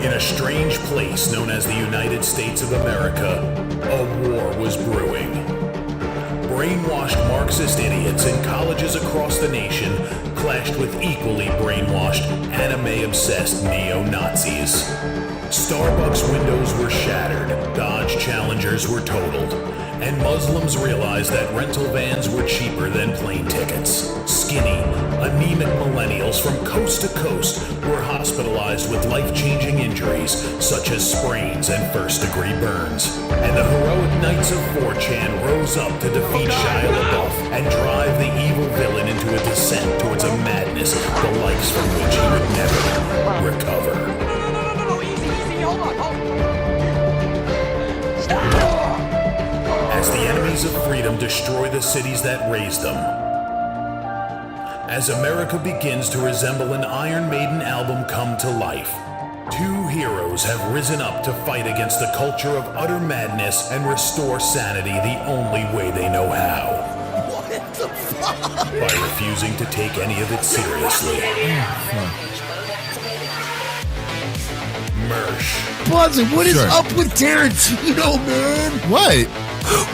In a strange place known as the United States of America, a war was brewing. Brainwashed Marxist idiots in colleges across the nation clashed with equally brainwashed, anime-obsessed neo-Nazis. Starbucks windows were shattered, Dodge Challengers were totaled, and Muslims realized that rental vans were cheaper than plane tickets. Skinny, anemic millennials from coast to coast were hospitalized with life-changing injuries such as sprains and first-degree burns. And the heroic knights of 4chan rose up to defeat Shia LaBeouf and drive the evil villain into a descent towards a madness the likes from which he would never recover. No, easy, hold on. As the enemies of freedom destroy the cities that raised them. As America begins to resemble an Iron Maiden album come to life, two heroes have risen up to fight against the culture of utter madness and restore sanity the only way they know how. What the fuck? By refusing to take any of it seriously. Mersh. Buzzy, what is up with Tarantino, man? What?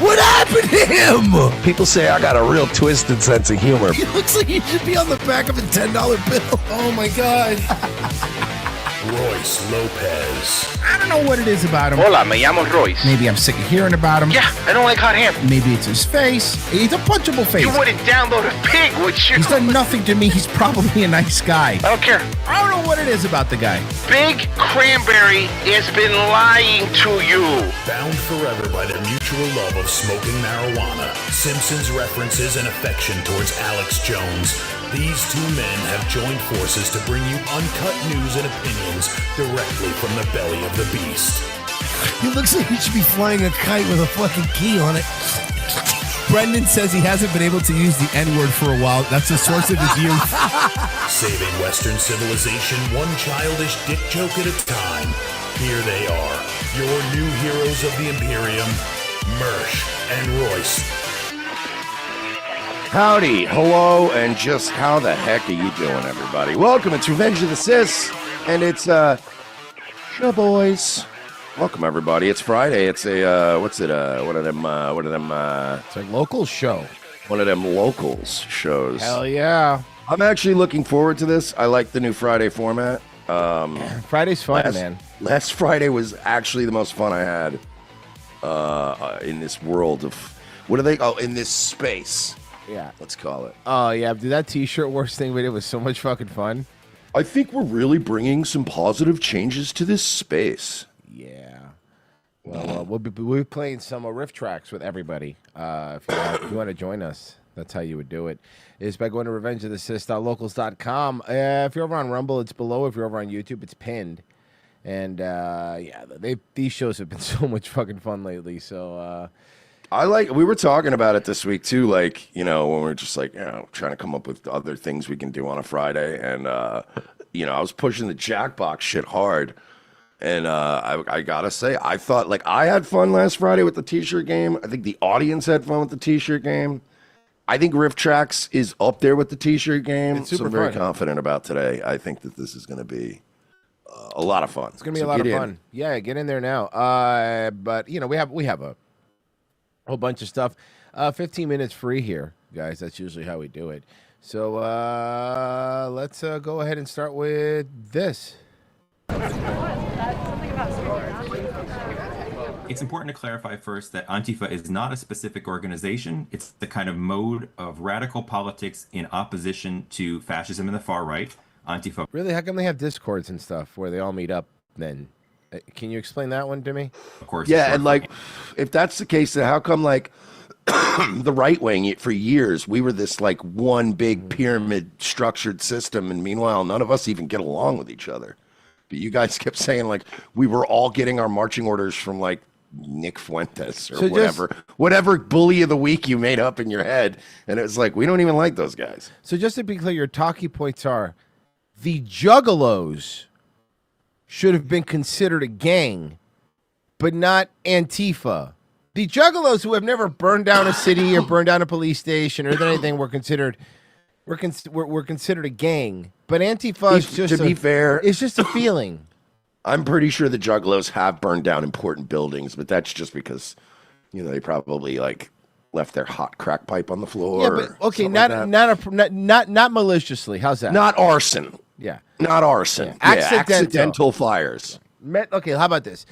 What happened to him? People say I got a real twisted sense of humor. He looks like he should be on the back of a $10 bill. Oh my God. Royce Lopez. I don't know what it is about him. Hola, me llamo Royce. Maybe I'm sick of hearing about him. Yeah, I don't like hot ham. Maybe it's his face. He's a punchable face. You wouldn't download a pig, would you? He's done nothing to me. He's probably a nice guy. I don't care. I don't know what it is about the guy. Big Cranberry has been lying to you. Bound forever by their mutual love of smoking marijuana, Simpsons references and affection towards Alex Jones, these two men have joined forces to bring you uncut news and opinions directly from the belly of the beast. He looks like he should be flying a kite with a fucking key on it. Brendan says he hasn't been able to use the N-word for a while. That's the source of his youth. Saving Western civilization one childish dick joke at a time. Here they are, your new heroes of the Imperium, Mersh and Royce. Howdy, hello, and just how the heck are you doing, everybody? Welcome, it's Revenge of the Sis, and it's, Show Boys. Welcome, everybody. It's Friday. It's a, one of them, It's a local show. one of them locals shows. Hell yeah. I'm actually looking forward to this. I like the new Friday format. Friday's fun, man. Last Friday was actually the most fun I had in this world of, in this space. Yeah. Let's call it. Oh, yeah. Dude, that t-shirt worst thing we did was so much fucking fun. I think we're really bringing some positive changes to this space. Yeah. Well, we'll be playing some riff tracks with everybody. If you want to join us, that's how you would do it. Is by going to revengeofthesys.locals.com. If you're over on Rumble, it's below. If you're over on YouTube, it's pinned. And, these shows have been so much fucking fun lately. So, we were talking about it this week too, like, when we're just like, trying to come up with other things we can do on a Friday. And, I was pushing the Jackbox shit hard. And I gotta say, I thought, like, I had fun last Friday with the t-shirt game. I think the audience had fun with the t-shirt game. I think Riff Tracks is up there with the t-shirt game. It's super so I'm very fun. confident about today. I think that this is going to be a lot of fun. It's going to be a lot of fun. Yeah, get in there now. But, we have a whole bunch of stuff. 15 minutes free here, guys. That's usually how we do it. So let's go ahead and start with this. It's important to clarify first that Antifa is not a specific organization. It's the kind of mode of radical politics in opposition to fascism and the far right. Antifa. Really? How come they have discords and stuff where they all meet up then? Can you explain that one to me? Of course. Yeah, and like, if that's the case, then how come, like, the right wing, for years, we were this, like, one big pyramid structured system, and meanwhile, none of us even get along with each other. But you guys kept saying, like, we were all getting our marching orders from, like, Nick Fuentes or whatever bully of the week you made up in your head. And it was like, we don't even like those guys. So just to be clear, your talking points are the Juggalos should have been considered a gang, but not Antifa. The Juggalos, who have never burned down a city or burned down a police station or anything, were considered a gang. But Antifa is just to be fair, it's just a feeling. I'm pretty sure the Juggalos have burned down important buildings, but that's just because, they probably like left their hot crack pipe on the floor. Yeah, but okay, not maliciously. How's that? Not arson. Yeah, not arson. Yeah. Accidental fires. Okay, how about this?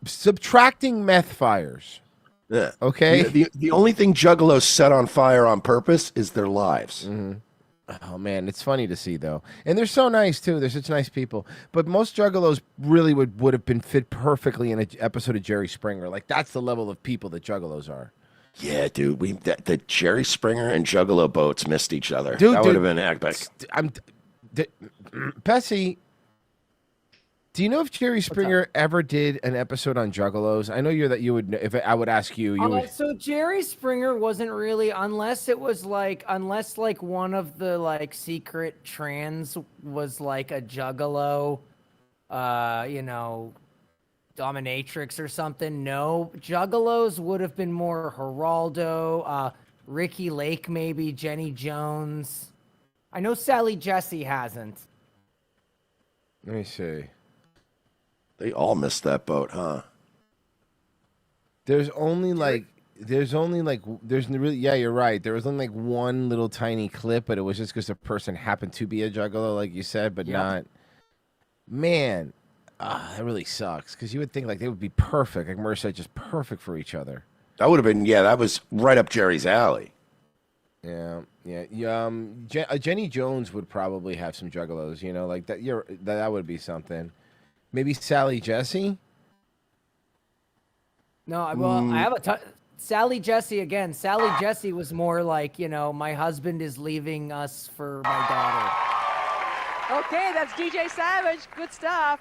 Subtracting meth fires. Yeah. Okay. The only thing Juggalos set on fire on purpose is their lives. Mm-hmm. Oh man, it's funny to see though, and they're so nice too. They're such nice people. But most Juggalos really would have been fit perfectly in an episode of Jerry Springer. Like that's the level of people that Juggalos are. Yeah, dude. The Jerry Springer and Juggalo boats missed each other. Dude, that would have been epic. Pessy, do you know if Jerry Springer ever did an episode on Juggalos? I know you would. If I would ask you, would. So Jerry Springer wasn't really, unless one of the like secret trans was like a Juggalo, dominatrix or something. No, Juggalos would have been more Geraldo, Ricky Lake, maybe Jenny Jones. I know Sally Jesse hasn't. Let me see. They all missed that boat, huh? There's really, yeah, you're right. There was only like one little tiny clip, but it was just because the person happened to be a Juggalo, like you said, but not. Man, that really sucks because you would think like they would be perfect, like Mercer said, just perfect for each other. That would have been, that was right up Jerry's alley. Yeah. Jenny Jones would probably have some Juggalos, like that. That would be something. Maybe Sally Jesse. No, well, I have Sally Jesse again. Sally Jesse was more like, my husband is leaving us for my daughter. Okay, that's DJ Savage. Good stuff.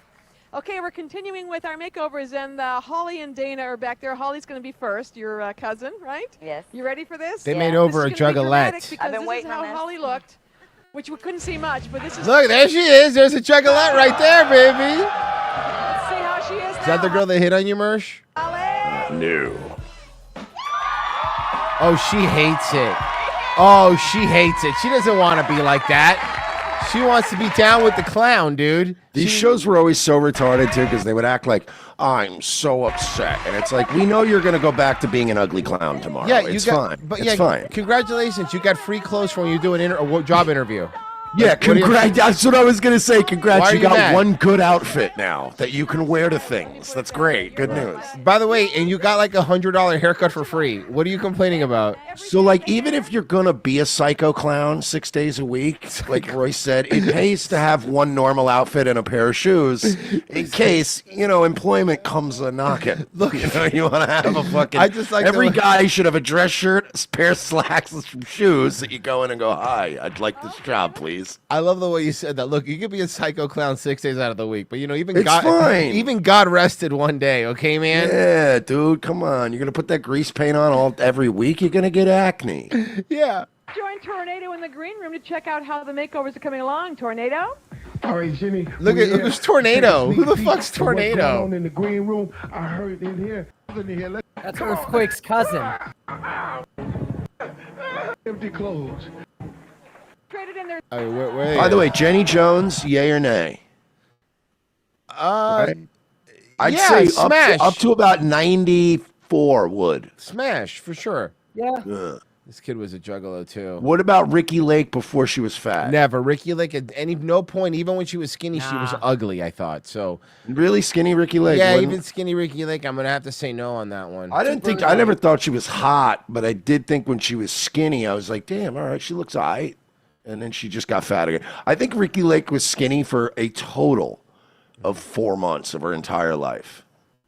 Okay, we're continuing with our makeovers, and Holly and Dana are back there. Holly's going to be first, your cousin, right? Yes. You ready for this? They made over a Juggalette. I've been waiting on this. This is how Holly looked, which we couldn't see much, but this is... Look, there she is. There's a Juggalette right there, baby. Let's see how she is now. Is that the girl that hit on you, Mersh? No. Oh, she hates it. Oh, she hates it. She doesn't want to be like that. She wants to be down with the clown, dude. These shows were always so retarded, too, because they would act like, I'm so upset. And it's like, we know you're going to go back to being an ugly clown tomorrow. Yeah, it's fine. But it's fine. Congratulations. You got free clothes for when you do a job interview. Yeah, that's what I was going to say. Congrats. You got mad? one good outfit now that you can wear to things. That's great. Good news. By the way, and you got like $100 haircut for free. What are you complaining about? So, like, even if you're going to be a psycho clown 6 days a week, like Roy said, it pays to have one normal outfit and a pair of shoes in case, employment comes a knocking. Look, you want to have a fucking... like every guy should have a dress shirt, a pair of slacks, and some shoes that you go in and go, hi, I'd like this job, please. I love the way you said that. Look, you could be a psycho clown 6 days out of the week, but even it's fine. Even God rested one day, okay, man? Yeah, dude, come on. You're gonna put that grease paint on every week, you're gonna get acne. Yeah. Join Tornado in the green room to check out how the makeovers are coming along. Tornado? All right, Jimmy. Look at who's Tornado. Who the fuck's Tornado? What's going on in the green room? I heard in here. That's Earthquake's cousin. Empty clothes. Traded in their... Wait. By the way, Jenny Jones, yay or nay? I'd say smash. Up to about 94 would. Smash, for sure. Yeah. This kid was a Juggalo, too. What about Ricky Lake before she was fat? Never. Ricky Lake, at no point, even when she was skinny, she was ugly, I thought. So really skinny Ricky Lake? Yeah, even skinny Ricky Lake, I'm going to have to say no on that one. I never thought she was hot, but I did think when she was skinny, I was like, damn, all right, she looks all right. And then she just got fat again. I think Ricky Lake was skinny for a total of 4 months of her entire life.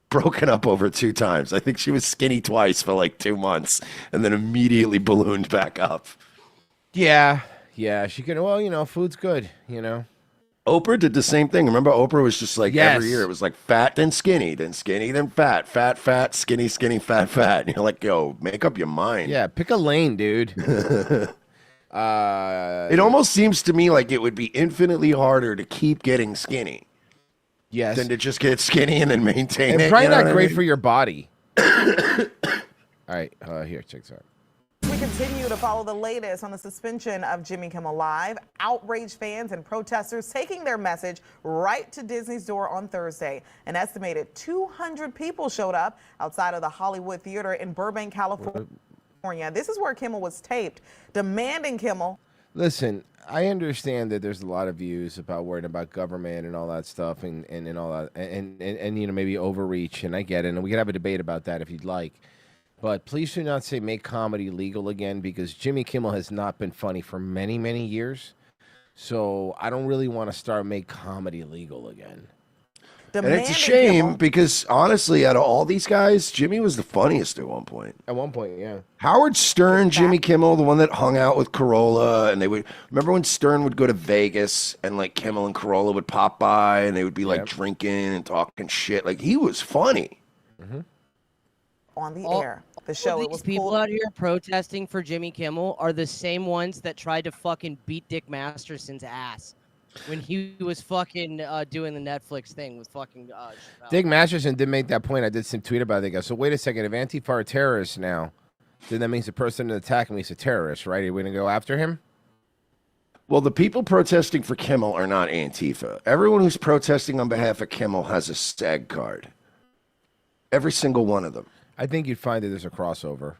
Broken up over 2 times. I think she was skinny twice for like 2 months and then immediately ballooned back up. Yeah, she could. Well, food's good, Oprah did the same thing. Remember, Oprah was just like every year. It was like fat, then skinny, then fat, fat, skinny, fat. And you're like, yo, make up your mind. Yeah, pick a lane, dude. It almost seems to me like it would be infinitely harder to keep getting skinny. Yes. Than to just get skinny and then maintain it. It's probably not great for your body. All right, here, check this out. We continue to follow the latest on the suspension of Jimmy Kimmel Live. Outraged fans and protesters taking their message right to Disney's door on Thursday. An estimated 200 people showed up outside of the Hollywood Theater in Burbank, California. This is where Kimmel was taped, demanding Kimmel. Listen, I understand that there's a lot of views about worrying about government and all that stuff and all that and you know, maybe overreach, and I get it, and we could have a debate about that if you'd like. But please do not say make comedy legal again, because Jimmy Kimmel has not been funny for many, many years. So I don't really want to start make comedy legal again. And it's a shame because, honestly, out of all these guys, Jimmy was the funniest at one point. At one point, yeah. Howard Stern, Jimmy Kimmel, the one that hung out with Corolla, and they would remember when Stern would go to Vegas and like Kimmel and Corolla would pop by and they would be like drinking and talking shit. Like, he was funny. On the air. The show All it these was people pulled. out here protesting for Jimmy Kimmel are the same ones that tried to fucking beat Dick Masterson's ass when he was fucking doing the Netflix thing with fucking Chappelle. Dick Masterson did make that point. I did some tweet about it. So wait a second. If Antifa are terrorists now, then that means the person attacking me is a terrorist, right? Are we going to go after him? Well, the people protesting for Kimmel are not Antifa. Everyone who's protesting on behalf of Kimmel has a SAG card. Every single one of them. I think you'd find that there's a crossover.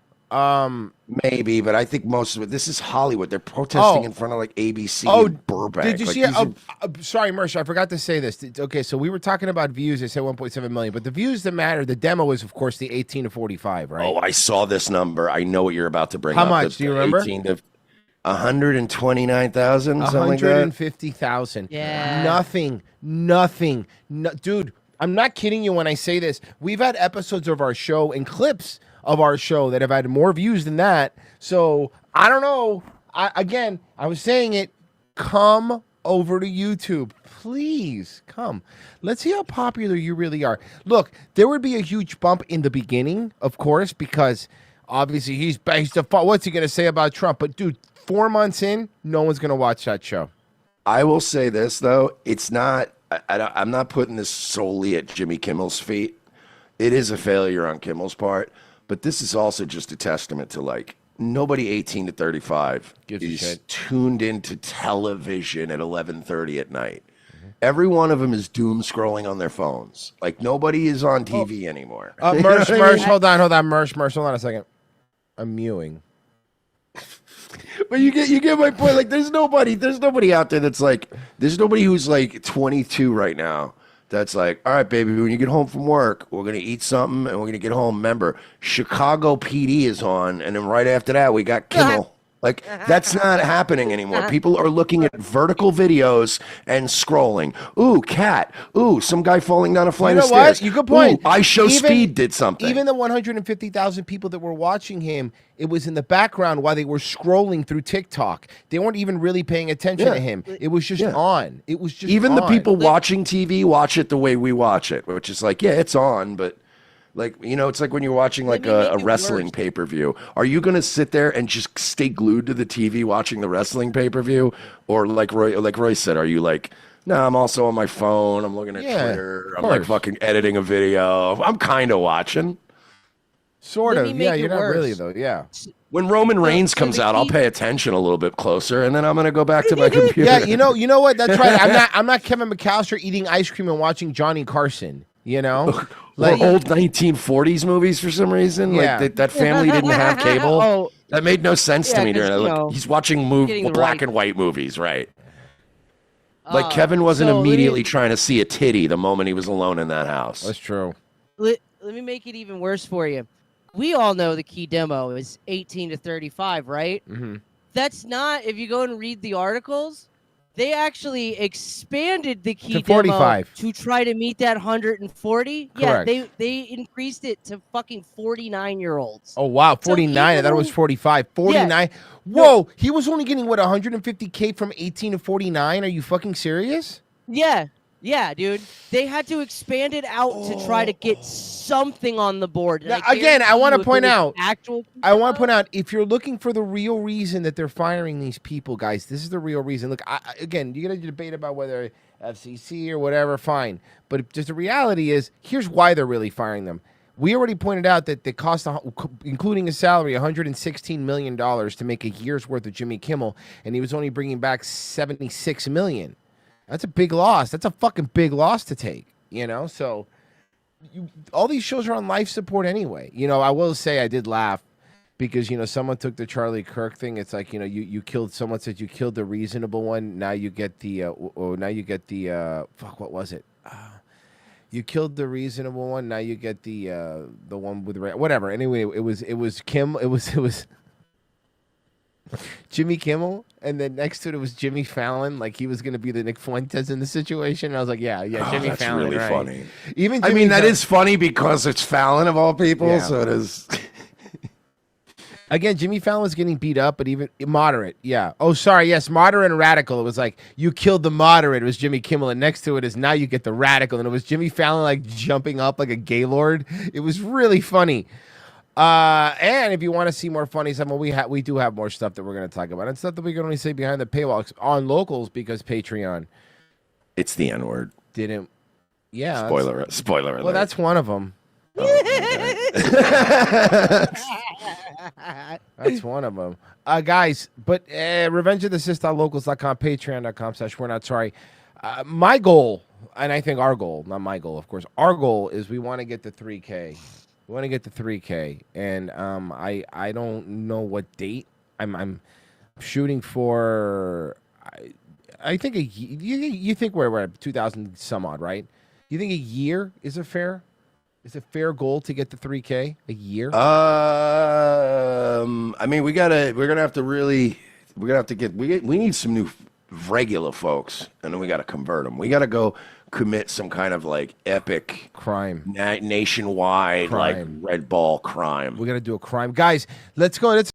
Maybe, but I think most of it. This is Hollywood. They're protesting in front of like ABC in Burbank. Did you Like, see? these are- Sorry, Mersh, I forgot to say this. Okay, so we were talking about views. They said 1.7 million, but the views that matter. The demo is, of course, the 18 to 45, right? Oh, I saw this number. I know what you're about to bring How up. much? Do you remember? 18 to 129,000, something like that. 150,000. Yeah. Nothing. No, dude, I'm not kidding you when I say this. We've had episodes of our show and clips of our show that have had more views than that. So I don't know. I was saying it. Come over to YouTube. Please come. Let's see how popular you really are. Look, there would be a huge bump in the beginning, of course, because obviously he's based the what's he going to say about Trump? But dude, 4 months in, no one's going to watch that show. I will say this, though. It's not, I'm not putting this solely at Jimmy Kimmel's feet. It is a failure on Kimmel's part, but this is also just a testament to, like, nobody 18 to 35 is tuned into television at 11:30 at night. Every one of them is doom scrolling on their phones. Like, nobody is on TV anymore. Mersh, hold on, Mersh, hold on a second. I'm mewing. But you get my point. Like, there's nobody out there that's like, there's nobody who's like 22 right now that's like, all right, baby, when you get home from work, we're gonna eat something and we're gonna get home. Remember, Chicago PD is on, and then right after that, we got Kimmel. Like, that's not happening anymore. People are looking at vertical videos and scrolling. Ooh, cat. Ooh, some guy falling down a flight of stairs. You good point. Ooh, I Show Speed did something. Even the 150,000 people that were watching him, it was in the background while they were scrolling through TikTok. They weren't even really paying attention to him. It was just on. It was just even on. the people watching TV watch it the way we watch it, which is like, yeah, it's on, but like, you know, it's like when you're watching like a wrestling pay-per-view. Are you going to sit there and just stay glued to the TV watching the wrestling pay-per-view? Or like Roy said, are you like, no, I'm also on my phone. I'm looking at Twitter. I'm like fucking editing a video. I'm kind of watching. Sort of. Yeah, you're not really, though. Yeah. When Roman Reigns comes out, I'll pay attention a little bit closer, and then I'm going to go back to my computer. Yeah, you know what? That's right. I'm not Kevin McAllister eating ice cream and watching Johnny Carson. You know, like old 1940s movies for some reason. Yeah. Like that family didn't have cable. That made no sense to me. He's watching black and white movies, right? Like Kevin wasn't immediately trying to see a titty the moment he was alone in that house. That's true. Let me make it even worse for you. We all know the key demo is 18 to 35, right? Mm-hmm. That's not, if you go and read the articles, they actually expanded the key To demo 45. to try to meet that 140. Correct. Yeah, they increased it to fucking 49-year-olds. Oh, wow. 49. I thought it was 45. 49. Yeah. Whoa. He was only getting, what, 150K from 18 to 49? Are you fucking serious? Yeah, dude. They had to expand it out to try to get something on the board. Now, again, I want to point out, if you're looking for the real reason that they're firing these people, guys, this is the real reason. Look, again, you're going to debate about whether FCC or whatever, fine. But just the reality is, here's why they're really firing them. We already pointed out that they cost, including his salary, $116 million to make a year's worth of Jimmy Kimmel, and he was only bringing back $76 million. That's a big loss. That's a fucking big loss to take, you know? So all these shows are on life support anyway. You know, I will say I did laugh because, you know, someone took the Charlie Kirk thing. It's like, you know, you killed, someone said you killed the reasonable one. Now you get the, fuck, what was it? You killed the reasonable one. Now you get the one with whatever. Anyway, it was Kim. It was Jimmy Kimmel, and then next to it was Jimmy Fallon. Like he was going to be the Nick Fuentes in the situation. And I was like, yeah, Jimmy that's Fallon. Really right. funny. Even I Jimmy mean, that is funny because it's Fallon of all people. Yeah. So it is. Again, Jimmy Fallon was getting beat up, but even moderate, yeah. Oh, sorry, yes, moderate and radical. It was like, you killed the moderate. It was Jimmy Kimmel, and next to it is now you get the radical. And it was Jimmy Fallon, like, jumping up like a gaylord. It was really funny. And if you want to see more funny stuff, well, we do have more stuff that we're going to talk about. And stuff that we can only say behind the paywall on Locals because Patreon. It's the N-word. Didn't. Yeah. Spoiler alert. Well, that's one of them. That's one of them. Guys, but revengeofthesist.locals.com, patreon.com/we're not sorry. My goal, and I think our goal, not my goal, of course, our goal is we want to get to 3K. We want to get to 3K. And I don't know what date. I'm shooting for, I think, you think we're at 2,000 some odd, right? You think a year is a fair goal to get to 3K a year? I mean, we're gonna have to get, we need some new regular folks, and then we got to convert them. We got to go commit some kind of like epic crime, nationwide, like red ball crime. We got to do a crime, guys. Let's go. Let's